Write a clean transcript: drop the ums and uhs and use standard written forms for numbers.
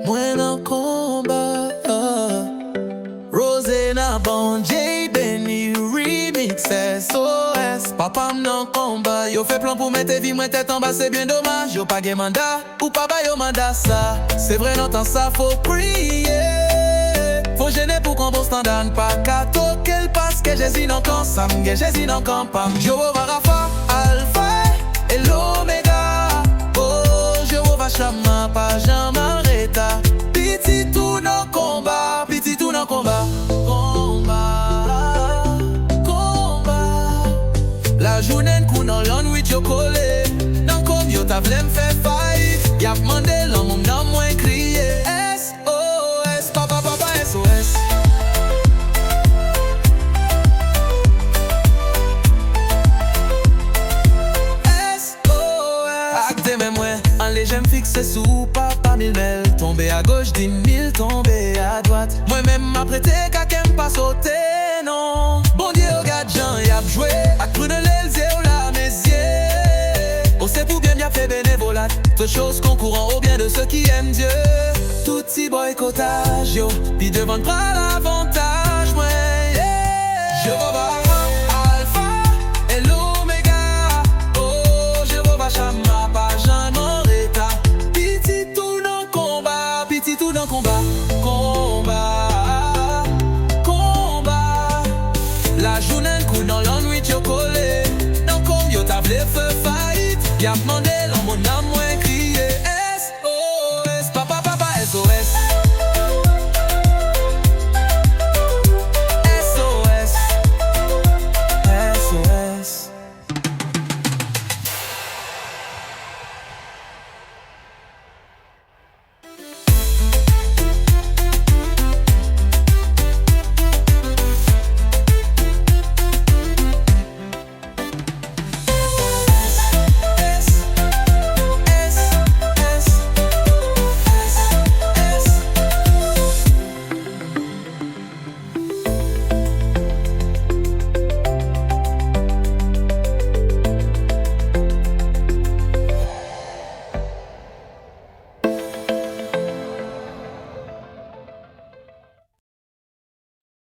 Moi dans combat, Rosé na bon J Benny remix SOS. Papa m'nan combat, yo fait plan pour mettre vie moi tête en bas, c'est bien dommage. Yo pas gen mandat, ou pas ba yo mandat ça. C'est vrai non tant ça faut prier. Faut gêner pour qu'on bon standard pas qu'à toquer parce que j'ai dans camp ça m'gè j'ai dans camp pam. Jéhovah Rapha, Alpha et l'Oméga. Oh Jéhovah Shammah, pas jamais arrêta. Petit tout dans combat, petit tout dans combat. La journée qu'on dans l'an with yo collé. Dans comme yo ta vle m'fait fight. Y'a demandé l'homme nan moins crier. SOS, papa papa SOS. SOS. Acte même moi, en les j'aime fixé sous papa 1000 mèles. Tombé à gauche 10 000, tombé à droite. Moi-même m'apprêté qu'à qu'aime pas sauter, non. Bon Dieu, regarde Jean, y a joué. A cru de l'Elzé ou la Mézier. On sait pour bien fait bénévolat. Toutes choses concourant au bien de ceux qui aiment Dieu. Tout si boycottage, yo. Puis devant pas l'avantage, ouais, yeah. Jéhovah Alpha et l'Oméga. Oh, Jéhovah Shammah, pas jamais arrêta. Petit tout dans combat, petit tout dans combat. La journée coup dans l'an nuit yo collé. Dans comme yo t'a vle feu fight. Y'a demandé